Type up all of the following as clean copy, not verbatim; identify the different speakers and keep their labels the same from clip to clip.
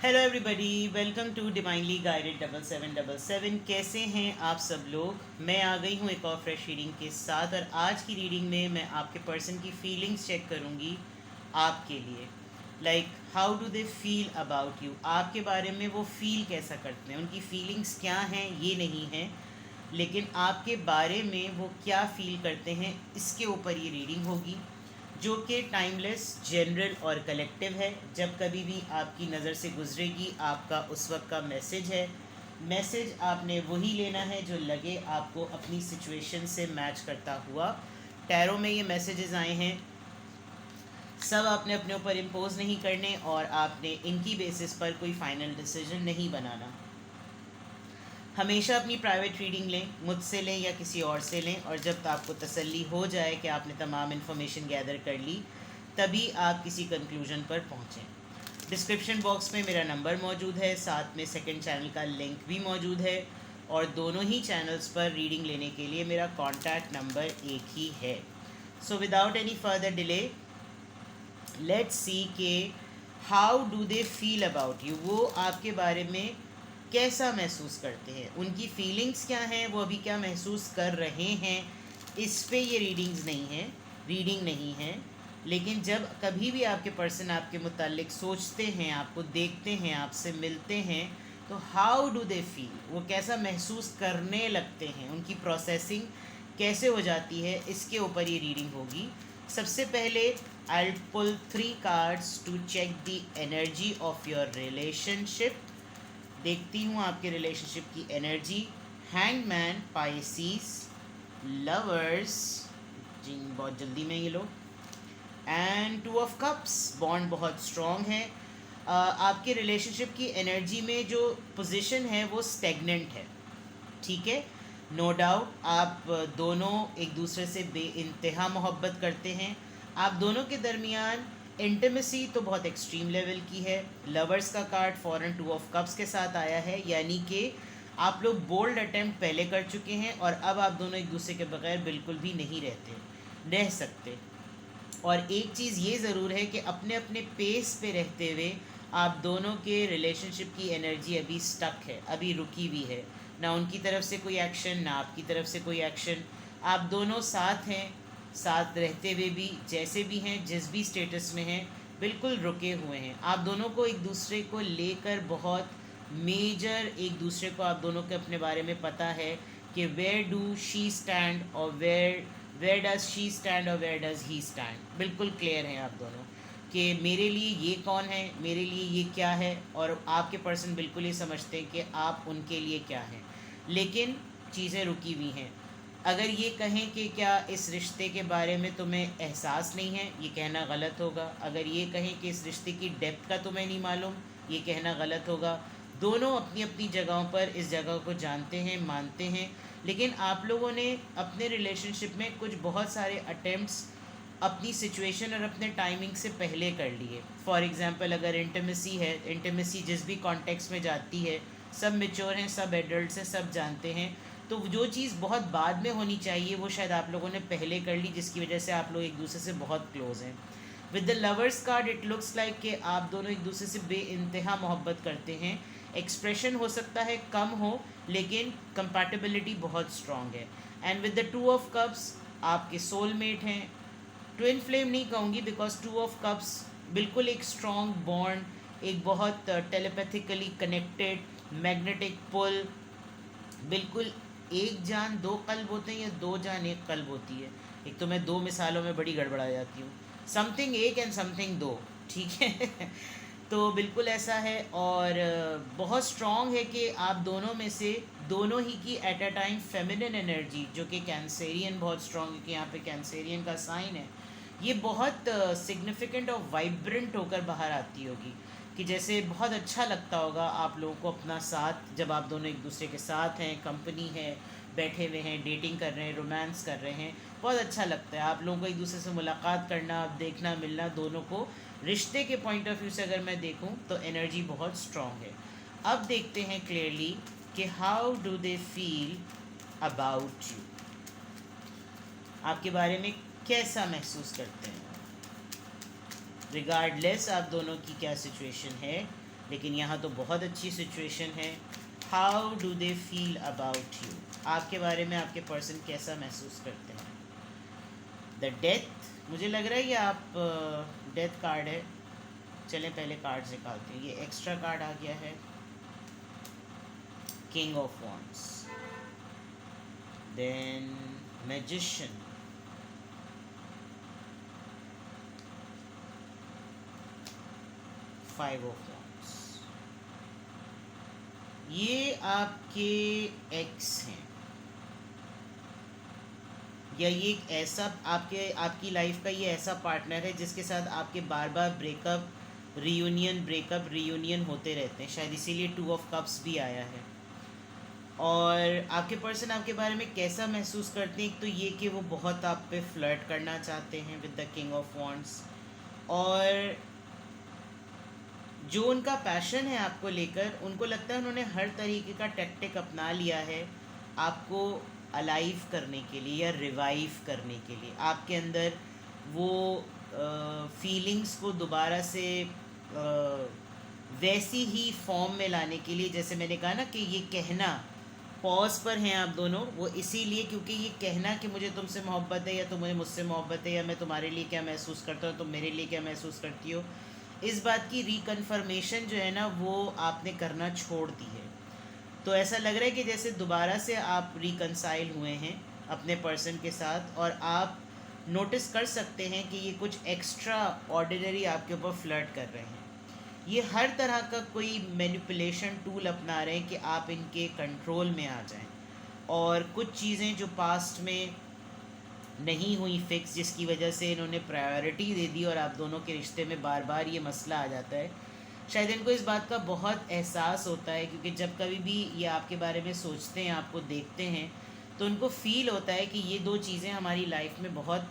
Speaker 1: Hello everybody, welcome to divinely guided 7777। कैसे हैं आप सब लोग। मैं आ गई हूँ एक और फ्रेश रीडिंग के साथ, और आज की रीडिंग में मैं आपके पर्सन की फीलिंग्स चेक करूँगी आपके लिए। Like how do they feel about you, आपके बारे में वो फील कैसा करते हैं, उनकी फीलिंग्स क्या हैं ये नहीं है, लेकिन आपके बारे में वो क्या फील करते हैं इसके ऊपर ये रीडिंग होगी, जो कि टाइमलेस, जनरल और कलेक्टिव है। जब कभी भी आपकी नज़र से गुजरेगी आपका उस वक्त का मैसेज है। मैसेज आपने वही लेना है जो लगे आपको अपनी सिचुएशन से मैच करता हुआ। टैरो में ये मैसेजेस आए हैं, सब आपने अपने ऊपर इम्पोज नहीं करने और आपने इनकी बेसिस पर कोई फाइनल डिसीजन नहीं बनाना। हमेशा अपनी प्राइवेट रीडिंग लें, मुझसे लें या किसी और से लें, और जब आपको तसल्ली हो जाए कि आपने तमाम इन्फॉर्मेशन गैदर कर ली, तभी आप किसी कंक्लूजन पर पहुँचें। डिस्क्रिप्शन बॉक्स में मेरा नंबर मौजूद है, साथ में सेकंड चैनल का लिंक भी मौजूद है, और दोनों ही चैनल्स पर रीडिंग लेने के लिए मेरा कॉन्टैक्ट नंबर एक ही है। So without any further delay, let's see के how do they feel about you, वो आपके बारे में कैसा महसूस करते हैं, उनकी फीलिंग्स क्या हैं, वो अभी क्या महसूस कर रहे हैं। इस पे ये रीडिंग नहीं है, लेकिन जब कभी भी आपके पर्सन आपके मुतालिक सोचते हैं, आपको देखते हैं, आपसे मिलते हैं, तो हाउ डू दे फील, वो कैसा महसूस करने लगते हैं, उनकी प्रोसेसिंग कैसे हो जाती है, इसके ऊपर ये रीडिंग होगी। सबसे पहले I pull 3 cards to check the energy of your relationship. देखती हूँ आपके रिलेशनशिप की एनर्जी। हैंगमैन, पाइसीस, लवर्स, जी बहुत जल्दी में ये लोग, एंड 2 ऑफ कप्स, बॉन्ड बहुत स्ट्रॉन्ग है। आपके रिलेशनशिप की एनर्जी में जो पोजीशन है वो स्टेगनेंट है, ठीक है। नो डाउट आप दोनों एक दूसरे से बेइंतहा मोहब्बत करते हैं। आप दोनों के दरमियान इंटीमेसी तो बहुत एक्सट्रीम लेवल की है। लवर्स का कार्ड फॉरन 2 ऑफ कप्स के साथ आया है, यानी कि आप लोग बोल्ड अटेम्प्ट पहले कर चुके हैं और अब आप दोनों एक दूसरे के बगैर बिल्कुल भी नहीं रह सकते। और एक चीज़ ये ज़रूर है कि अपने अपने पेस पे रहते हुए आप दोनों के रिलेशनशिप की एनर्जी अभी स्टक है, अभी रुकी हुई है। ना उनकी तरफ से कोई एक्शन, ना आपकी तरफ से कोई एक्शन। आप दोनों साथ हैं, साथ रहते हुए भी, जैसे भी हैं, जिस भी स्टेटस में हैं, बिल्कुल रुके हुए हैं। आप दोनों को एक दूसरे को लेकर बहुत मेजर, एक दूसरे को आप दोनों के अपने बारे में पता है कि वेयर डू शी स्टैंड और वेयर डज शी स्टैंड और वेयर डज ही स्टैंड। बिल्कुल क्लियर हैं आप दोनों कि मेरे लिए ये कौन है, मेरे लिए ये क्या है, और आपके पर्सन बिल्कुल ये समझते हैं कि आप उनके लिए क्या हैं। लेकिन चीज़ें रुकी हुई हैं। अगर ये कहें कि क्या इस रिश्ते के बारे में तुम्हें एहसास नहीं है, ये कहना गलत होगा। अगर ये कहें कि इस रिश्ते की डेप्थ का तुम्हें नहीं मालूम, ये कहना गलत होगा। दोनों अपनी अपनी जगहों पर इस जगह को जानते हैं, मानते हैं, लेकिन आप लोगों ने अपने रिलेशनशिप में कुछ बहुत सारे अटेम्प्ट्स अपनी सिचुएशन और अपने टाइमिंग से पहले कर लिए। फॉर एग्ज़ाम्पल, अगर इंटीमेसी है, इंटीमेसी जिस भी कॉन्टेक्स्ट में जाती है, सब मेच्योर हैं, सब एडल्ट्स हैं, सब जानते हैं, तो जो चीज़ बहुत बाद में होनी चाहिए वो शायद आप लोगों ने पहले कर ली, जिसकी वजह से आप लोग एक दूसरे से बहुत क्लोज़ हैं। With the lovers card it looks like कि आप दोनों एक दूसरे से बेइंतहा मोहब्बत करते हैं। एक्सप्रेशन हो सकता है कम हो, लेकिन कंपैटिबिलिटी बहुत स्ट्रॉन्ग है। And with the 2 of cups, आपके सोलमेट हैं। ट्विन फ्लेम नहीं कहूँगी, बिकॉज 2 ऑफ कप्स बिल्कुल एक स्ट्रॉन्ग बॉन्ड, एक बहुत टेलीपैथिकली कनेक्टेड मैग्नेटिक पुल। बिल्कुल एक जान दो कल्ब होते हैं या दो जान एक कल्ब होती है। एक तो मैं दो मिसालों में बड़ी गड़बड़ा जाती हूँ, समथिंग एक एंड समथिंग दो, ठीक है। तो बिल्कुल ऐसा है, और बहुत स्ट्रॉन्ग है कि आप दोनों में से दोनों ही की at a time feminine energy, जो कि कैंसेरियन बहुत स्ट्रॉन्ग है, कि यहाँ पे कैंसेरियन का साइन है, ये बहुत सिग्निफिकेंट और वाइब्रेंट होकर बाहर आती होगी। कि जैसे बहुत अच्छा लगता होगा आप लोगों को अपना साथ, जब आप दोनों एक दूसरे के साथ हैं, कंपनी है, बैठे हुए हैं, डेटिंग कर रहे हैं, रोमांस कर रहे हैं, बहुत अच्छा लगता है आप लोगों को एक दूसरे से मुलाकात करना, देखना, मिलना। दोनों को रिश्ते के पॉइंट ऑफ व्यू से अगर मैं देखूं तो एनर्जी बहुत स्ट्रॉन्ग है। अब देखते हैं क्लियरली कि how do they feel about you, आपके बारे में कैसा महसूस करते हैं। रिगार्डलेस आप दोनों की क्या सिचुएशन है, लेकिन यहाँ तो बहुत अच्छी सिचुएशन है। How do they feel about you, आपके बारे में आपके पर्सन कैसा महसूस करते हैं। द डेथ, मुझे लग रहा है ये आप डेथ कार्ड है। चलें पहले कार्ड निकालते हैं। ये एक्स्ट्रा कार्ड आ गया है, king of wands, then magician, five of wands. ये आपके एक्स हैं, या ये एक ऐसा आपकी लाइफ का ये ऐसा पार्टनर है जिसके साथ आपके बार बार ब्रेकअप रियूनियन होते रहते हैं। शायद इसीलिए टू ऑफ कप्स भी आया है। और आपके पर्सन आपके बारे में कैसा महसूस करते हैं, एक तो ये कि वो बहुत आप पे फ्लर्ट करना चाहते हैं with the king of wands, और जो उनका पैशन है आपको लेकर, उनको लगता है उन्होंने हर तरीके का टैक्टिक अपना लिया है आपको अलाइव करने के लिए या रिवाइव करने के लिए, आपके अंदर वो फीलिंग्स को दोबारा से वैसी ही फॉर्म में लाने के लिए। जैसे मैंने कहा ना कि ये कहना, पॉज पर हैं आप दोनों, वो इसीलिए क्योंकि ये कहना कि मुझे तुमसे मोहब्बत है या तो मुझे मुझसे मोहब्बत है, या मैं तुम्हारे लिए क्या महसूस करता हूँ तुम मेरे लिए क्या महसूस करती हो, इस बात की रिकन्फर्मेशन जो है ना वो आपने करना छोड़ दी है। तो ऐसा लग रहा है कि जैसे दोबारा से आप रिकनसाइल हुए हैं अपने पर्सन के साथ, और आप नोटिस कर सकते हैं कि ये कुछ एक्स्ट्रा ऑर्डिनरी आपके ऊपर फ्लर्ट कर रहे हैं। ये हर तरह का कोई मैनिपुलेशन टूल अपना रहे हैं कि आप इनके कंट्रोल में आ जाएं, और कुछ चीज़ें जो पास्ट में नहीं हुई फिक्स, जिसकी वजह से इन्होंने प्रायोरिटी दे दी और आप दोनों के रिश्ते में बार बार ये मसला आ जाता है। शायद इनको इस बात का बहुत एहसास होता है, क्योंकि जब कभी भी ये आपके बारे में सोचते हैं, आपको देखते हैं, तो उनको फ़ील होता है कि ये दो चीज़ें हमारी लाइफ में बहुत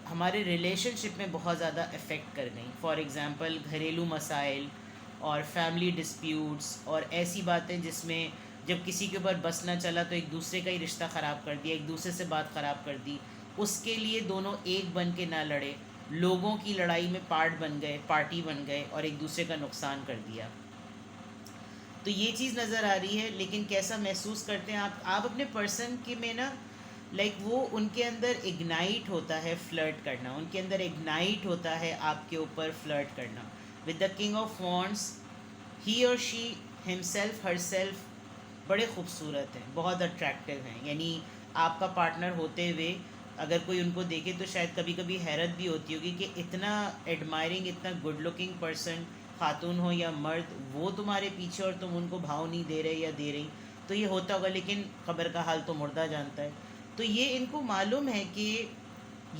Speaker 1: हमारे रिलेशनशिप में बहुत ज़्यादा इफ़ेक्ट कर गई। फॉर एग्ज़ाम्पल घरेलू मसाइल और फैमिली डिस्प्यूट्स और ऐसी बातें जिसमें जब किसी के ऊपर बस ना चला तो एक दूसरे का ही रिश्ता ख़राब कर दिया, एक दूसरे से बात ख़राब कर दी, उसके लिए दोनों एक बन के ना लड़े, लोगों की लड़ाई में पार्टी बन गए और एक दूसरे का नुकसान कर दिया। तो ये चीज़ नज़र आ रही है। लेकिन कैसा महसूस करते हैं आप अपने पर्सन के में ना, लाइक वो उनके अंदर इग्नाइट होता है फ्लर्ट करना, उनके अंदर इग्नाइट होता है आपके ऊपर फ्लर्ट करना। With the king of wands, he और शी हिमसेल्फ हरसेल्फ बड़े खूबसूरत हैं, बहुत अट्रैक्टिव हैं। यानी आपका पार्टनर होते हुए अगर कोई उनको देखे तो शायद कभी कभी हैरत भी होती होगी कि इतना एडमायरिंग, इतना गुड लुकिंग पर्सन, खातून हो या मर्द, वो तुम्हारे पीछे और तुम उनको भाव नहीं दे रहे या दे रही, तो ये होता होगा। लेकिन खबर का हाल तो मुर्दा जानता है। तो ये इनको मालूम है कि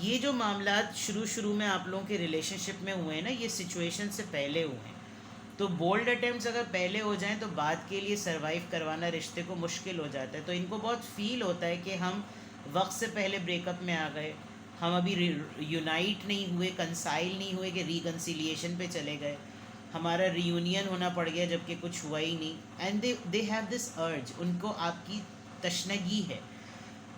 Speaker 1: ये जो मामलात शुरू में आप लोगों के रिलेशनशिप में हुए हैं ना, ये सिचुएशन से पहले हुए हैं। तो बोल्ड अटैम्प्ट्स अगर पहले हो जाएं तो बाद के लिए सरवाइव करवाना रिश्ते को मुश्किल हो जाता है। तो इनको बहुत फील होता है कि हम वक्त से पहले ब्रेकअप में आ गए, हम अभी यूनाइट नहीं हुए, कंसाइल नहीं हुए कि रिकन्सिलिएशन पे चले गए, हमारा रियूनियन होना पड़ गया जबकि कुछ हुआ ही नहीं। And they have this urge, उनको आपकी तशनगी है।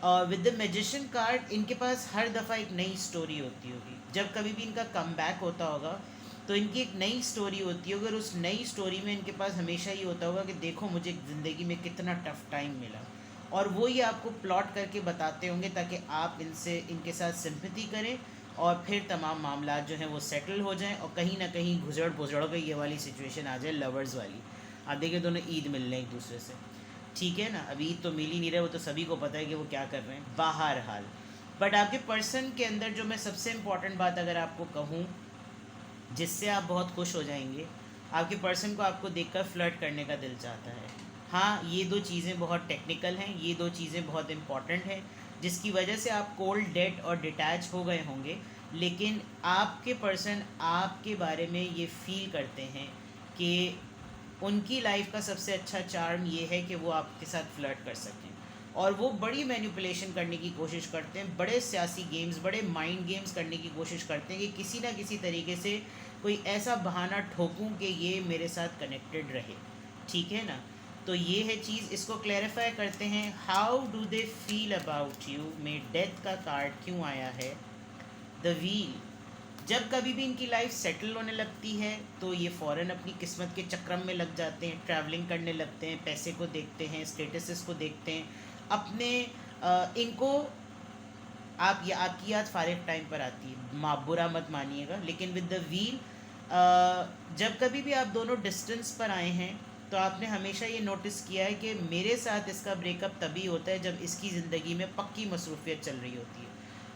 Speaker 1: और विद द मैजिशियन कार्ड इनके पास हर दफ़ा एक नई स्टोरी होती होगी। जब कभी भी इनका कम बैक होता होगा तो इनकी एक नई स्टोरी होती होगी, और उस नई स्टोरी में इनके पास हमेशा ये होता होगा कि देखो मुझे ज़िंदगी में कितना टफ़ टाइम मिला, और वो ये आपको प्लॉट करके बताते होंगे ताकि आप इनके साथ सिंपैथी करें और फिर तमाम मामला जो हैं वो सेटल हो जाएं, और कहीं ना कहीं घुजड़ पुजड़ गई ये वाली सिचुएशन आ जाए, लवर्स वाली। आप देखिए दोनों ईद मिल रहे हैं एक दूसरे से, ठीक है ना। अभी ईद तो मिल ही नहीं रहे, वो तो सभी को पता है कि वो क्या कर रहे हैं बहरहाल। बट आपके पर्सन के अंदर जो मैं सबसे इम्पॉर्टेंट बात अगर आपको कहूँ जिससे आप बहुत खुश हो जाएंगे, आपके पर्सन को आपको देखकर फ्लर्ट करने का दिल चाहता है। हाँ, ये दो चीज़ें बहुत टेक्निकल हैं, ये दो चीज़ें बहुत इम्पॉर्टेंट हैं, जिसकी वजह से आप कोल्ड, डेड और डिटैच हो गए होंगे। लेकिन आपके पर्सन आपके बारे में ये फील करते हैं कि उनकी लाइफ का सबसे अच्छा चार्म ये है कि वो आपके साथ फ्लर्ट कर सकें, और वो बड़ी मैनिपुलेशन करने की कोशिश करते हैं, बड़े सियासी गेम्स, बड़े माइंड गेम्स करने की कोशिश करते हैं कि किसी ना किसी तरीके से कोई ऐसा बहाना ठोकूं कि ये मेरे साथ कनेक्टेड रहे, ठीक है ना। तो ये है चीज़, इसको क्लैरिफाई करते हैं। How do they feel about you में डेथ का कार्ड क्यों आया है, द व्हील, जब कभी भी इनकी लाइफ सेटल होने लगती है तो ये फ़ौरन अपनी किस्मत के चक्रम में लग जाते हैं, ट्रैवलिंग करने लगते हैं, पैसे को देखते हैं, स्टेटसेस को देखते हैं अपने। इनको आप या आपकी याद फारिग टाइम पर आती है, बुरा मत मानिएगा, लेकिन विद द व्हील जब कभी भी आप दोनों डिस्टेंस पर आए हैं तो आपने हमेशा ये नोटिस किया है कि मेरे साथ इसका ब्रेकअप तभी होता है जब इसकी ज़िंदगी में पक्की मसरूफियत चल रही होती है,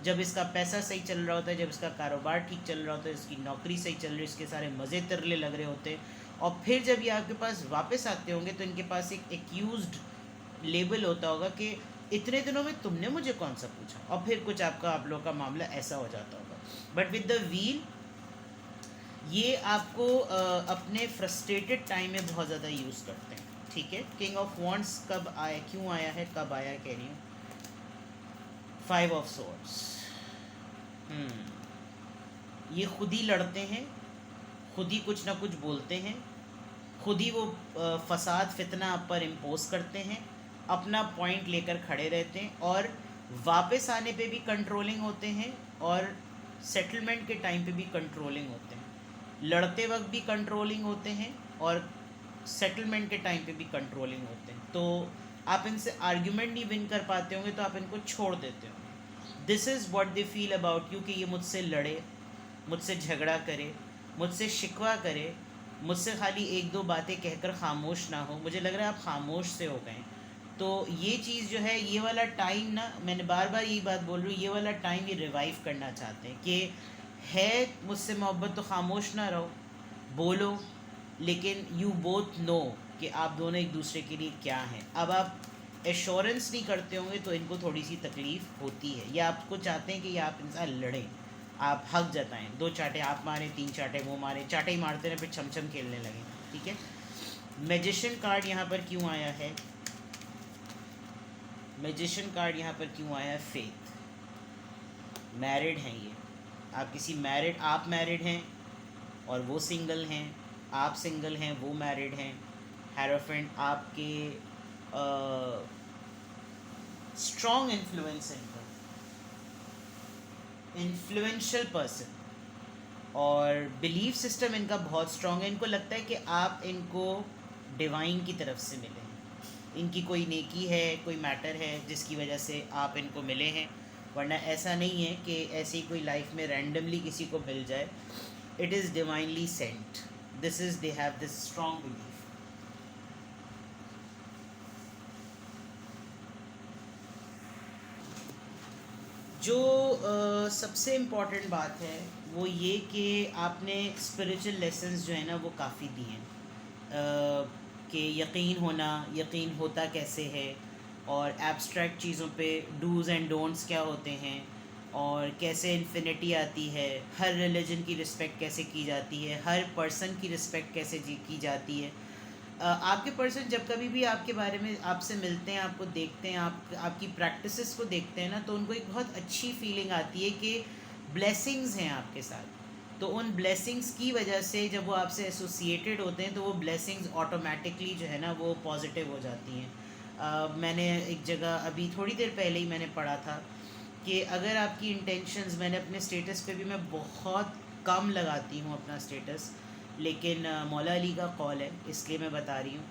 Speaker 1: जब इसका पैसा सही चल रहा होता है, जब इसका कारोबार ठीक चल रहा होता है, इसकी नौकरी सही चल रही है, इसके सारे मज़े तिरले लग रहे होते हैं। और फिर जब ये आपके पास वापस आते होंगे तो इनके पास एक एक्यूज्ड लेबल होता होगा कि इतने दिनों में तुमने मुझे कौन सा पूछा, और फिर कुछ आप लोग का मामला ऐसा हो जाता होगा। बट विद द व्हील ये आपको अपने फ्रस्ट्रेटेड टाइम में बहुत ज़्यादा यूज़ करते हैं, ठीक है। किंग ऑफ वॉन्ड्स कब आया, क्यों आया है, कब आया कह रही हूँ, 5 ऑफ सॉर्ड्स। ये खुद ही लड़ते हैं, खुद ही कुछ ना कुछ बोलते हैं, खुद ही वो फसाद फितना आप पर इम्पोज करते हैं, अपना पॉइंट लेकर खड़े रहते हैं, और वापस आने पे भी कंट्रोलिंग होते हैं और सेटलमेंट के टाइम पे भी कंट्रोलिंग होते हैं। लड़ते वक्त भी कंट्रोलिंग होते हैं और सेटलमेंट के टाइम पे भी कंट्रोलिंग होते हैं। तो आप इनसे आर्ग्यूमेंट नहीं विन कर पाते होंगे तो आप इनको छोड़ देते होंगे। This is what they feel about you, कि ये मुझसे लड़े, मुझसे झगड़ा करे, मुझसे शिकवा करे, मुझसे खाली एक दो बातें कहकर खामोश ना हो। मुझे लग रहा है आप खामोश से हो गए। तो ये चीज़ जो है, ये वाला टाइम ना, मैंने बार बार यही बात बोल रही हूँ, ये वाला टाइम ये रिवाइव करना चाहते हैं कि है मुझसे मोहब्बत तो खामोश ना रहो, बोलो, लेकिन यू बोथ नो कि आप दोनों एक दूसरे के लिए क्या हैं। अब आप एश्योरेंस नहीं करते होंगे तो इनको थोड़ी सी तकलीफ़ होती है, या आपको चाहते हैं कि या आप इनसे लड़ें, आप हक जताएं, 2 चाटे आप मारें, 3 चाटे वो मारें, चाटे ही मारते रहे, फिर छमछम खेलने लगे, ठीक है। मैजिशियन कार्ड यहाँ पर क्यों आया है, मैजिशियन कार्ड यहाँ पर क्यों आया है, फेथ। मैरिड हैं ये, आप किसी मैरिड, आप मैरिड हैं और वो सिंगल हैं, आप सिंगल हैं वो मैरिड हैं। हेरोफेंट आपके स्ट्रॉन्ग इन्फ्लुएंस है इनका, इन्फ्लुएंशियल पर्सन, और बिलीफ सिस्टम इनका बहुत स्ट्रॉन्ग है। इनको लगता है कि आप इनको डिवाइन की तरफ से मिले हैं, इनकी कोई नेकी है, कोई मैटर है जिसकी वजह से आप इनको मिले हैं, वरना ऐसा नहीं है कि ऐसी कोई लाइफ में रैंडमली किसी को मिल जाए। It is divinely sent, this is, they have this strong belief. जो सबसे इम्पॉर्टेंट बात है वो ये कि आपने स्पिरिचुअल लेसन्स जो है ना वो काफ़ी दिए हैं, कि यकीन होना, यकीन होता कैसे है, और एब्स्ट्रैक्ट चीज़ों पे डूज़ एंड डोंट्स क्या होते हैं, और कैसे इन्फिनिटी आती है, हर रिलीजन की रिस्पेक्ट कैसे की जाती है, हर पर्सन की रिस्पेक्ट कैसे की जाती है। आपके पर्सन जब कभी भी आपके बारे में आपसे मिलते हैं, आपको देखते हैं, आपकी प्रैक्टिसेस को देखते हैं ना, तो उनको एक बहुत अच्छी फीलिंग आती है कि ब्लेसिंग्स हैं आपके साथ। तो उन ब्लेसिंग्स की वजह से जब वो आपसे एसोसिएटेड होते हैं तो वो ब्लेसिंग्स ऑटोमेटिकली जो है ना वो पॉजिटिव हो जाती हैं। मैंने एक जगह अभी थोड़ी देर पहले ही मैंने पढ़ा था कि अगर आपकी इंटेंशंस, मैंने अपने स्टेटस पे भी मैं बहुत कम लगाती हूँ अपना स्टेटस, लेकिन मौला अली का कॉल है इसलिए मैं बता रही हूँ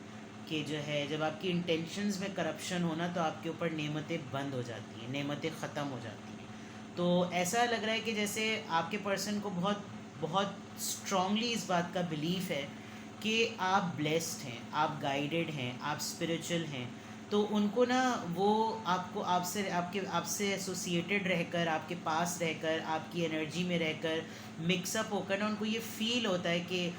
Speaker 1: कि जो है जब आपकी इंटेंशंस में करप्शन होना तो आपके ऊपर नेमतें बंद हो जाती हैं, नेमतें ख़त्म हो जाती हैं। तो ऐसा लग रहा है कि जैसे आपके पर्सन को बहुत बहुत स्ट्रांगली इस बात का बिलीफ है कि आप ब्लेस्ड हैं, आप गाइडेड हैं, आप स्पिरिचुअल हैं। तो उनको ना वो आपको आपसे एसोसिएटेड रहकर, आपके पास रहकर, आपकी एनर्जी में रहकर, मिक्सअप होकर ना उनको ये फील होता है कि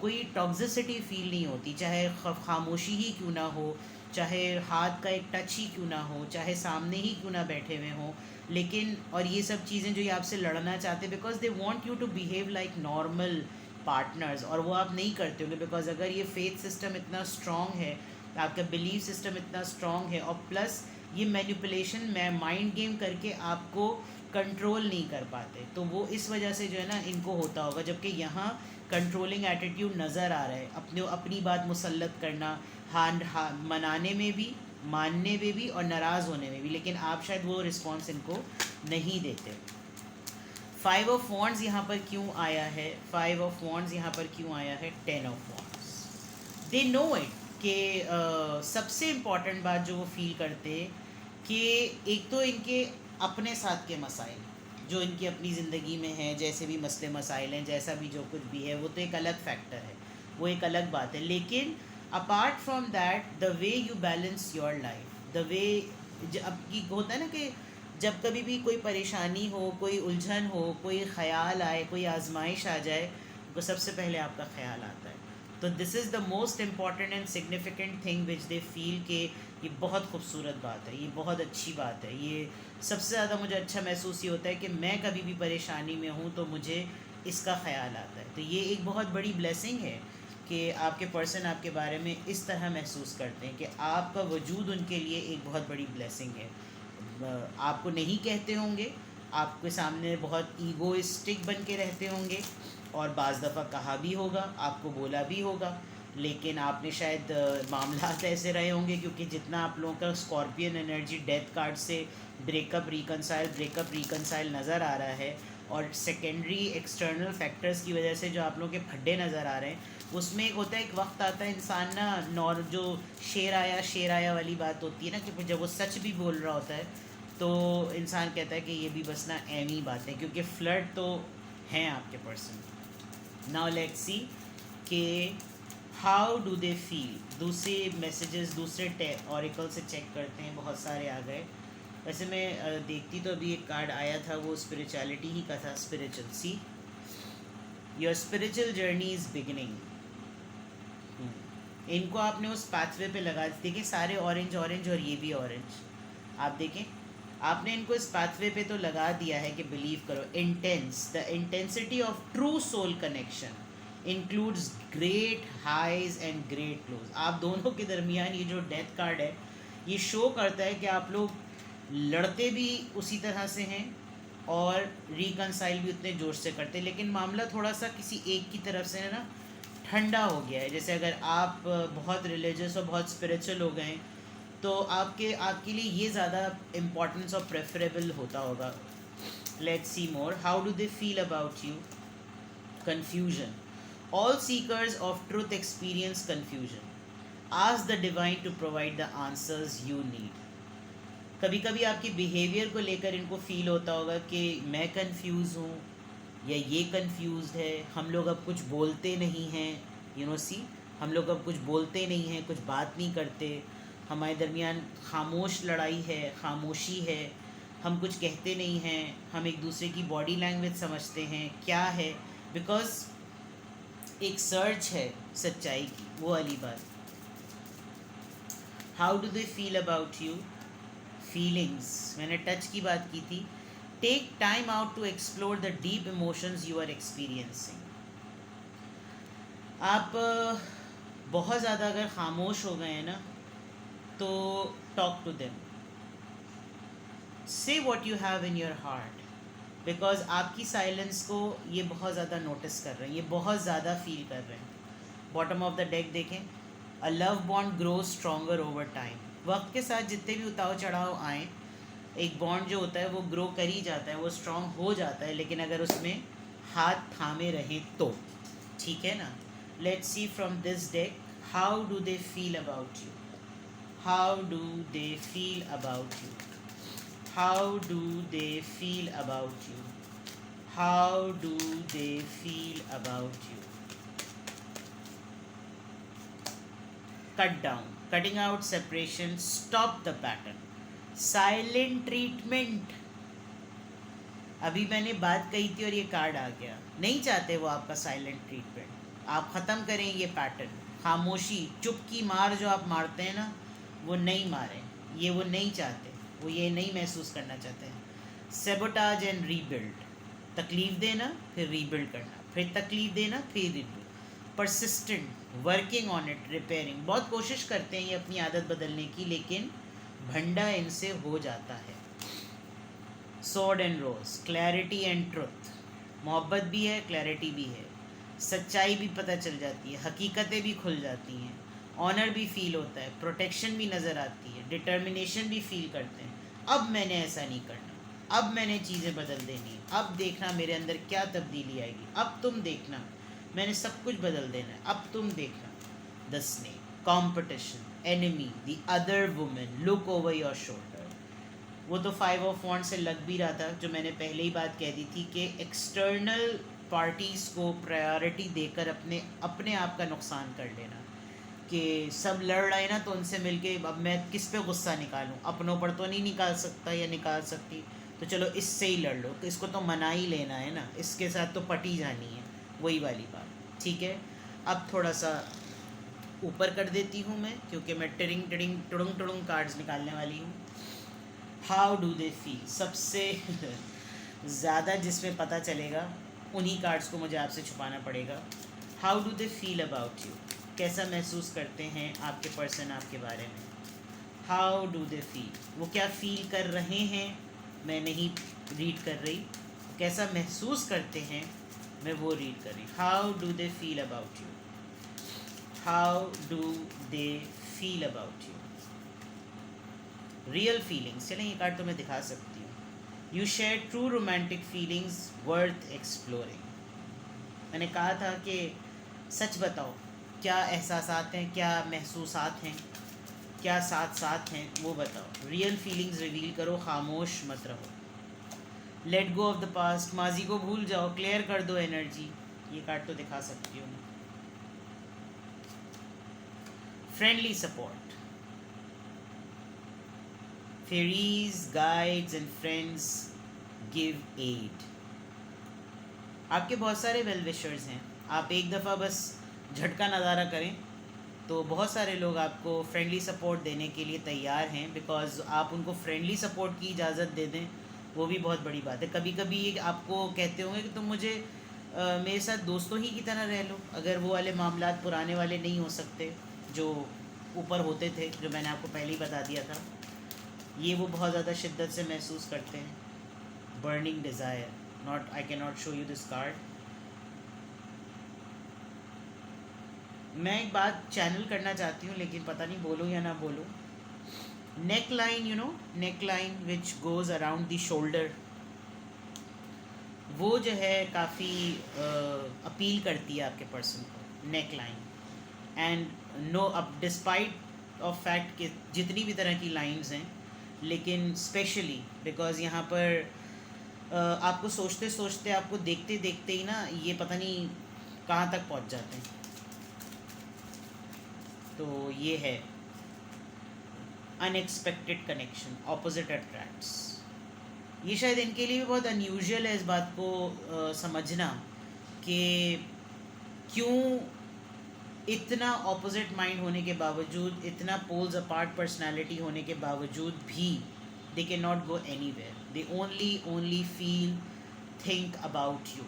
Speaker 1: कोई टॉक्सिसिटी फील नहीं होती, चाहे खामोशी ही क्यों ना हो, चाहे हाथ का एक टच ही क्यों ना हो, चाहे सामने ही क्यों ना बैठे हुए हों, लेकिन और ये सब चीज़ें जो ये आपसे लड़ना चाहते हैं because they want you to behave like normal partners, और वो आप नहीं करते होंगे बिकॉज अगर ये फेथ सिस्टम इतना स्ट्रॉन्ग है, आपका बिलीफ सिस्टम इतना स्ट्रॉन्ग है, और प्लस ये मैनिपुलेशन माइंड गेम करके आपको कंट्रोल नहीं कर पाते, तो वो इस वजह से जो है ना इनको होता होगा। जबकि यहाँ कंट्रोलिंग एटीट्यूड नज़र आ रहा है, अपनी बात मुसल्लत करना, हाँ मनाने में भी, मानने में भी और नाराज़ होने में भी, लेकिन आप शायद वो रिस्पॉन्स इनको नहीं देते। फाइव ऑफ वॉन्ड्स यहाँ पर क्यों आया है, फाइव ऑफ वॉन्ड्स यहाँ पर क्यों आया है, ten of wands. They know it कि सबसे इम्पॉर्टेंट बात जो वो फील करते कि एक तो इनके अपने साथ के मसाइल जो इनकी अपनी ज़िंदगी में है, जैसे भी मसले मसाइल हैं, जैसा भी जो कुछ भी है, वो तो एक अलग फैक्टर है, वो एक अलग बात है। लेकिन apart from that the way you balance your life, the way अब की होता है ना कि जब कभी भी कोई परेशानी हो, कोई उलझन हो, कोई ख़याल आए, कोई आजमाइश आ जाए, तो सबसे पहले आपका ख्याल आता है। तो this is the most important and significant thing which they feel के ये बहुत खूबसूरत बात है, ये बहुत अच्छी बात है। ये सबसे ज़्यादा मुझे अच्छा महसूस ये होता है कि मैं कभी भी परेशानी में हूँ तो मुझे इसका ख्याल आता है। तो ये एक बहुत बड़ी ब्लेसिंग है कि आपके पर्सन आपके बारे में इस तरह महसूस करते हैं कि आपका वजूद उनके लिए एक बहुत बड़ी ब्लेसिंग है। आपको नहीं कहते होंगे, आपके सामने बहुत ईगोइस्टिक बन के रहते होंगे और बाज़ दफ़ा कहा भी होगा, आपको बोला भी होगा, लेकिन आपने शायद मामलात ऐसे रहे होंगे क्योंकि जितना आप लोगों का स्कॉर्पियन एनर्जी डेथ कार्ड से ब्रेकअप रिकनसाइल नज़र आ रहा है और सेकेंडरी एक्सटर्नल फैक्टर्स की वजह से जो आप लोगों के फड्डे नज़र आ रहे हैं, उसमें एक होता है, एक वक्त आता है इंसान ना जो शेर आया वाली बात होती है ना कि जब वो सच भी बोल रहा होता है तो इंसान कहता है कि ये भी बस ना एमी बात है, क्योंकि फ्लर्ट तो हैं आपके पर्सन। नाउ लेट्स सी कि हाउ डू दे फील। दूसरे मैसेजेस दूसरे ऑरिकल से चेक करते हैं, बहुत सारे आ गए। वैसे मैं देखती तो अभी एक कार्ड आया था, वो स्पिरिचुअलिटी ही का था, spiritual. See your spiritual journey is beginning. इनको आपने उस पाथवे पे लगा, देखिए सारे ऑरेंज ऑरेंज और ये भी ऑरेंज, आप देखें आपने इनको इस पाथवे पे तो लगा दिया है कि बिलीव करो। Intense, the intensity of true soul connection includes great highs and great lows. आप दोनों के दरमियान ये जो डेथ कार्ड है ये शो करता है कि आप लोग लड़ते भी उसी तरह से हैं और रिकनसाइल भी उतने जोश से करते हैं, लेकिन मामला थोड़ा सा किसी एक की तरफ से है ना ठंडा हो गया है। जैसे अगर आप बहुत रिलीजियस और बहुत स्पिरिचुअल हो गए तो आपके लिए ये ज़्यादा इम्पोर्टेंस और प्रेफरेबल होता होगा। Let's see more. How do they feel about you? Confusion. All seekers of truth experience confusion. Ask the divine to provide the answers you need. कभी कभी आपके बिहेवियर को लेकर इनको फील होता होगा कि मैं कंफ्यूज हूँ या ये कंफ्यूज्ड है, हम लोग अब कुछ बोलते नहीं हैं, सी हम लोग अब कुछ बोलते नहीं हैं, कुछ बात नहीं करते, हमारे दरमियान खामोश लड़ाई है, खामोशी है, हम कुछ कहते नहीं हैं, हम एक दूसरे की बॉडी लैंग्वेज समझते हैं क्या है, बिकॉज एक सर्च है सच्चाई की, वो वाली बात। How do they feel about you? Feelings, मैंने टच की बात की थी। Take time out to explore the deep emotions you are experiencing. आप बहुत ज़्यादा अगर खामोश हो गए हैं ना तो टॉक टू देम, से what you have in your heart, because आपकी साइलेंस को ये बहुत ज़्यादा नोटिस कर रहे हैं, ये बहुत ज़्यादा फील कर रहे हैं। बॉटम ऑफ द डेक देखें, a love bond grows stronger over time. वक्त के साथ जितने भी उतार चढ़ाव आए, एक बॉन्ड जो होता है वो ग्रो कर ही जाता है, वो स्ट्रॉन्ग हो जाता है, लेकिन अगर उसमें हाथ थामे रहें तो, ठीक है ना। Let's see from this deck, how do they feel about you? How do they feel about you? How do they feel about you? How do they feel about you? Cut down, cutting out separation, stop the pattern, silent treatment. अभी मैंने बात कही थी और ये card आ गया, नहीं चाहते वो आपका साइलेंट ट्रीटमेंट, आप ख़त्म करें ये पैटर्न, खामोशी, चुप की मार जो आप मारते हैं ना वो नहीं मारें, ये वो नहीं चाहते, वो ये नहीं महसूस करना चाहते हैं। सेबोटाज एंड रीबिल्ड, तकलीफ़ देना फिर रीबिल्ड करना, फिर तकलीफ़ देना फिर rebuild, persistent, working on it, repairing. बहुत कोशिश करते हैं ये अपनी आदत बदलने की, लेकिन भंडा इनसे हो जाता है। Sword and rose, clarity and truth, मोहब्बत भी है, क्लैरिटी भी है, सच्चाई भी पता चल जाती है, हकीकतें भी खुल जाती हैं, ऑनर भी फील होता है, प्रोटेक्शन भी नज़र आती है, डिटर्मिनेशन भी फील करते हैं, अब मैंने ऐसा नहीं करना, अब मैंने चीज़ें बदल देनी है, अब देखना मेरे अंदर क्या तब्दीली आएगी, अब तुम देखना मैंने सब कुछ बदल देना है, अब तुम देखना. The snake, competition, enemy, the other women, look over your shoulder. वो तो 5 ऑफ वॉन्ड से लग भी रहा था, जो मैंने पहले ही बात कह दी थी कि एक्सटर्नल पार्टीज़ को प्रायोरिटी देकर अपने अपने आप का नुकसान कर लेना. कि सब लड़ रहे हैं ना, तो उनसे मिलके अब मैं किस पे गुस्सा निकालूं, अपनों पर तो नहीं निकाल सकता या निकाल सकती, तो चलो इससे ही लड़ लो, इसको तो मना ही लेना है ना, इसके साथ तो पटी जानी है, वही वाली बात. ठीक है, अब थोड़ा सा ऊपर कर देती हूँ मैं, क्योंकि मैं टिरिंग टिरिंग टुड़ुंग टुड़ुंग कार्ड्स निकालने वाली हूँ. हाउ डू दे फील, सबसे ज़्यादा जिसमें पता चलेगा उन्हीं कार्ड्स को मुझे आपसे छुपाना पड़ेगा. How do they feel about you, कैसा महसूस करते हैं आपके पर्सन आपके बारे में. हाउ डू दे फील, वो क्या फील कर रहे हैं, मैं नहीं रीड कर रही, कैसा महसूस करते हैं मैं वो रीड कर रही. How do they feel about you, how do they feel about you. Real feelings, चलें ये कार्ड तो मैं दिखा सकती हूँ. You share true romantic feelings worth exploring. मैंने कहा था कि सच बताओ, क्या एहसासात हैं, क्या महसूसात हैं, क्या साथ साथ हैं, वो बताओ. रियल फीलिंग्स रिवील करो, खामोश मत रहो. Let go of the past, माजी को भूल जाओ, क्लियर कर दो एनर्जी. ये कार्ड तो दिखा सकती हूँ. Friendly support, fairies, guides and friends give aid. आपके बहुत सारे वेल विशर्स हैं. आप एक दफ़ा बस झटका नज़ारा करें तो बहुत सारे लोग आपको फ्रेंडली सपोर्ट देने के लिए तैयार हैं. बिकॉज़ आप उनको फ्रेंडली सपोर्ट की इजाज़त दे दें, वो भी बहुत बड़ी बात है. कभी कभी आपको कहते होंगे कि तुम मुझे मेरे साथ दोस्तों ही की तरह रह लो. अगर वो वाले मामलात पुराने वाले नहीं हो सकते जो ऊपर होते थे, जो मैंने आपको पहले ही बता दिया था, ये वो बहुत ज़्यादा शिद्दत से महसूस करते हैं. Burning desire, not, I can not show you this card. मैं एक बात चैनल करना चाहती हूँ, लेकिन पता नहीं बोलूँ या ना बोलूँ. Neck line, you know, neck line which goes around the shoulder, वो जो है काफ़ी अपील करती है आपके पर्सन को. नेक लाइन एंड नो, अब डिस्पाइट ऑफ फैक्ट कि जितनी भी तरह की लाइंस हैं, लेकिन स्पेशली बिकॉज़ यहाँ पर आपको सोचते सोचते, आपको देखते देखते ही ना, ये पता नहीं कहाँ तक पहुँच जाते हैं. तो ये है अनएक्सपेक्टेड कनेक्शन, ऑपोजिट अट्रैक्ट्स. ये शायद इनके लिए भी बहुत अनयूजुअल है इस बात को समझना कि क्यों इतना ऑपोजिट माइंड होने के बावजूद, इतना पोल्स अपार्ट पर्सनालिटी होने के बावजूद भी they can not go anywhere. They only feel, think about you.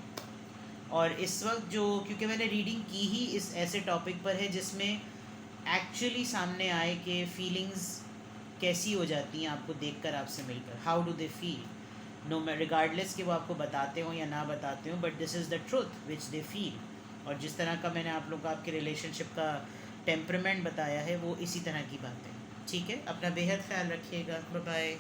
Speaker 1: और इस वक्त जो, क्योंकि मैंने रीडिंग की ही इस ऐसे टॉपिक पर है जिसमें एक्चुअली सामने आए कि फीलिंग्स कैसी हो जाती हैं आपको देखकर, आपसे मिलकर. How do they feel, no regardless कि वो आपको बताते हो या ना बताते हो, but this is the truth which they feel. और जिस तरह का मैंने आप लोगों को आपके रिलेशनशिप का टेम्परामेंट बताया है, वो इसी तरह की बात है. ठीक है, अपना बेहद ख्याल रखिएगा. Bye bye.